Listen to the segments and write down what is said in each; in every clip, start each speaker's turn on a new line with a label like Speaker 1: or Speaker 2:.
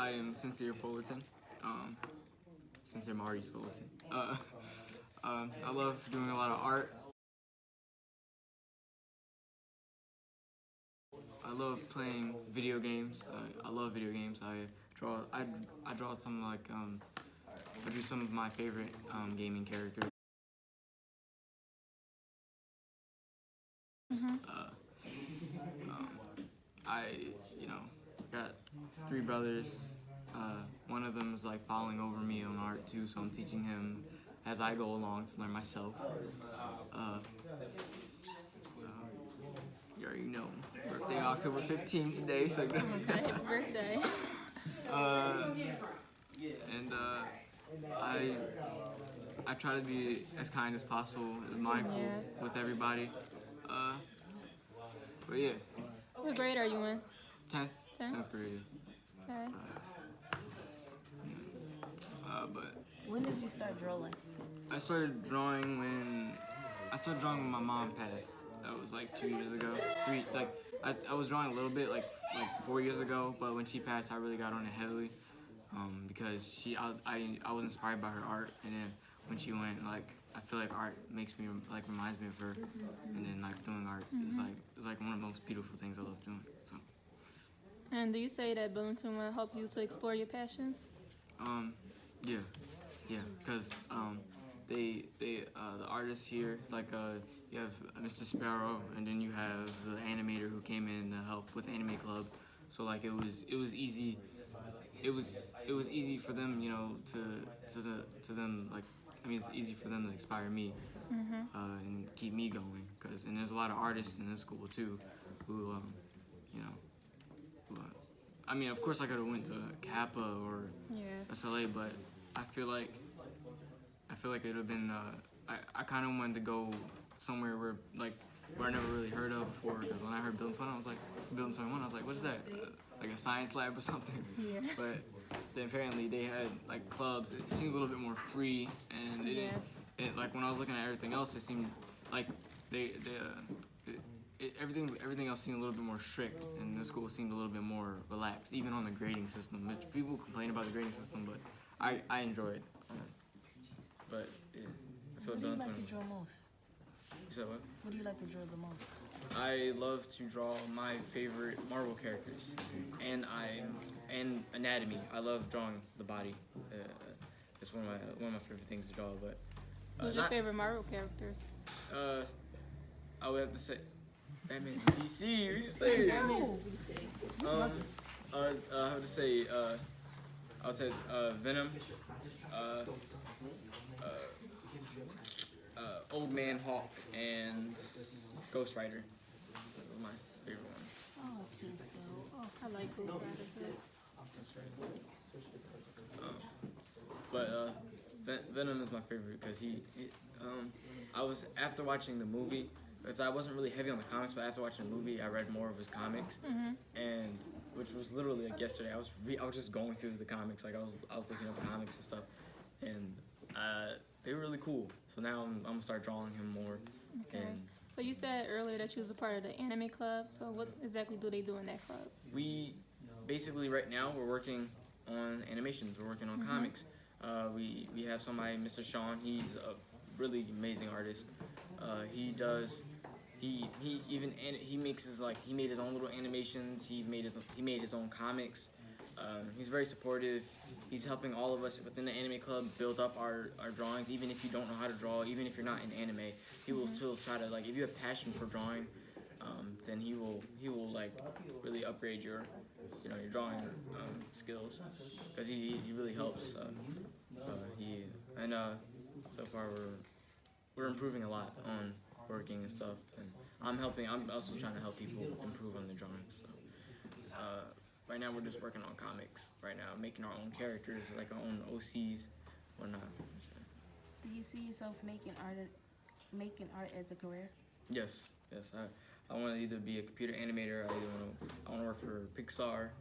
Speaker 1: I am Sincere Fullerton. Sincere Maurice Fullerton. I love doing a lot of art. I love playing video games. I love video games. I draw. I draw some I do some of my favorite gaming characters. I got 3 brothers. One of them is like following over me on art too, so I'm teaching him as I go along to learn myself. You already know, birthday October 15th today, so
Speaker 2: Happy birthday.
Speaker 1: and I try to be as kind as possible, as mindful with everybody. But yeah.
Speaker 2: What grade are you in?
Speaker 1: 10th.
Speaker 2: 10th?
Speaker 1: 10th grade.
Speaker 2: Okay.
Speaker 1: But
Speaker 3: When did you start drawing?
Speaker 1: I started drawing when my mom passed. That was like 2 years ago. I was drawing a little bit like 4 years ago, but when she passed, I really got on it heavily because I was inspired by her art, and then when she went, I feel like art makes me reminds me of her, and then doing art is like one of the most beautiful things I love doing. So.
Speaker 2: And do you say that Billington will help you to explore your passions?
Speaker 1: Yeah, because the artists here, you have Mr. Sparrow, and then you have the animator who came in to help with Anime Club. So it was easy. It was easy for them, to them it's easy for them to inspire me and keep me going. And there's a lot of artists in this school too, who of course I could have went to Kappa or SLA, but I feel like it would have been. I kind of wanted to go somewhere where I never really heard of before. Because when I heard Building 21, I was like, what is that? Like a science lab or something?
Speaker 2: Yeah.
Speaker 1: But then apparently they had clubs. It seemed a little bit more free, and when I was looking at everything else, it seemed like everything else seemed a little bit more strict, and the school seemed a little bit more relaxed, even on the grading system. Which people complain about the grading system, but I enjoy it. But yeah, I feel
Speaker 3: What do you like to draw most?
Speaker 1: You said what?
Speaker 3: What do you like to draw the most?
Speaker 1: I love to draw my favorite Marvel characters, and anatomy. I love drawing the body. It's one of my favorite things to draw. But
Speaker 2: who's your favorite Marvel characters?
Speaker 1: I would have to say Batman's in DC. What you say? I would say I would say Venom. Old Man Hawk and Ghost Rider. Those are my favorite ones.
Speaker 3: Oh, cute. Oh,
Speaker 2: I like Ghost Rider too.
Speaker 1: Venom is my favorite because I was after watching the movie. Because I wasn't really heavy on the comics, but after watching the movie, I read more of his comics, and which was literally yesterday. I was just going through the comics, I was looking up the comics and stuff, and they were really cool. So now I'm gonna start drawing him more.
Speaker 2: Okay.
Speaker 1: And
Speaker 2: so you said earlier that you was a part of the Anime Club. So what exactly do they do in that club?
Speaker 1: We basically right now we're working on animations. We're working on comics. We have somebody, Mr. Sean. He's a really amazing artist. He made his own little animations. He made his own comics. He's very supportive. He's helping all of us within the Anime Club build up our drawings. Even if you don't know how to draw, even if you're not in anime, he will still try to if you have passion for drawing, then he will really upgrade your drawing skills, because he really helps. So far we're improving a lot on working and stuff, and I'm also trying to help people improve on their drawings. So right now we're just working on comics right now, making our own characters, like our own OCs, whatnot.
Speaker 3: Do you see yourself making art as a career?
Speaker 1: Yes. I want to either be a computer animator. I want to work for Pixar.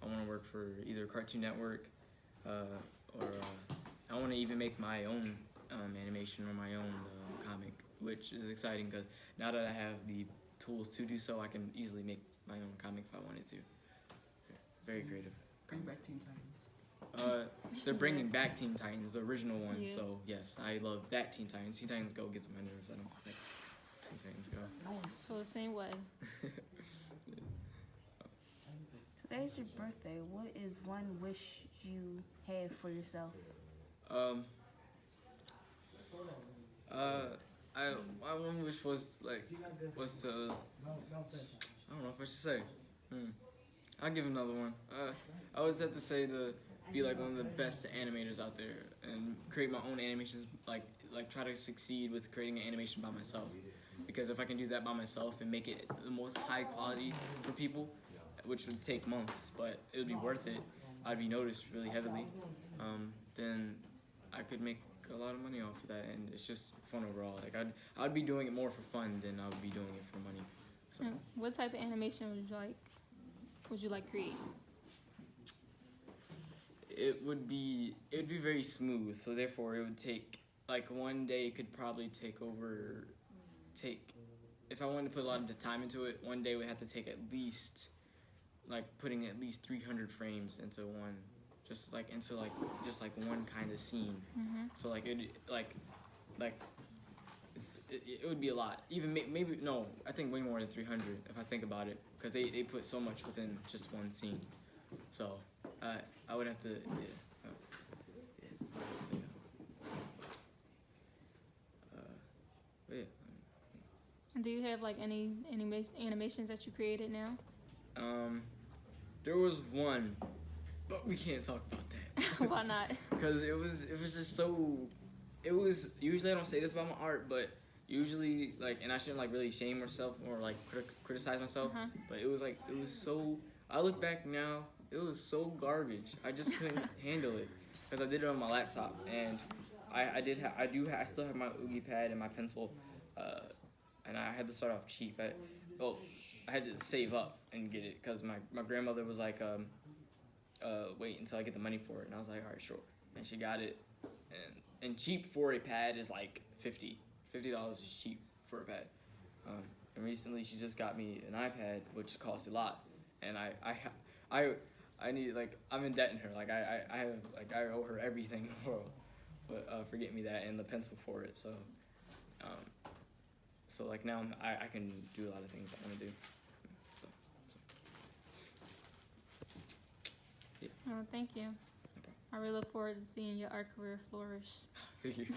Speaker 1: I want to work for either Cartoon Network, or I want to even make my own animation or my own comic, which is exciting because now that I have the tools to do so, I can easily make my own comic if I wanted to. Very creative.
Speaker 4: Bring back Teen Titans.
Speaker 1: They're bringing back Teen Titans, the original one.
Speaker 2: Yeah.
Speaker 1: So yes, I love that Teen Titans. Teen Titans Go gets on my nerves. I don't like Teen Titans Go.
Speaker 2: Feel the same way.
Speaker 3: Today's your birthday. What is one wish you had for yourself?
Speaker 1: My one wish was to I don't know if I should say. I'll give another one. I always have to say to be like one of the best animators out there and create my own animations. Like try to succeed with creating an animation by myself. Because if I can do that by myself and make it the most high quality for people, which would take months, but it would be worth it. I'd be noticed really heavily. Then I could make a lot of money off of that, and it's just fun overall. Like I'd be doing it more for fun than I would be doing it for money. So
Speaker 2: What type of animation would you like create?
Speaker 1: it'd be very smooth. So therefore, it would take like one day. It could probably take if I wanted to put a lot of the time into it. One day would have to take at least putting at least 300 frames into one. Just like one kind of scene. So it would be a lot. Even maybe no, I think way more than 300 if I think about it, because they put so much within just one scene. So I would have to but yeah.
Speaker 2: And do you have like any animations that you created now?
Speaker 1: There was one, but we can't talk about that.
Speaker 2: Why not?
Speaker 1: Because it was just so. Usually I don't say this about my art, but usually and I shouldn't really shame myself or criticize myself. But it was so. I look back now, it was so garbage. I just couldn't handle it because I did it on my laptop, and I still have my Oogie pad and my pencil, and I had to start off cheap. I had to save up and get it because my grandmother was like, wait until I get the money for it, and I was like, all right, sure. And she got it, and cheap for a pad is like $50 is cheap for a pad. And recently she just got me an iPad, which costs a lot, and I need I'm in debt in her. I owe her everything in the world, but for getting me that and the pencil for it. So now I can do a lot of things I want to do.
Speaker 2: Oh, thank you. I really look forward to seeing your art career flourish.
Speaker 1: Thank you.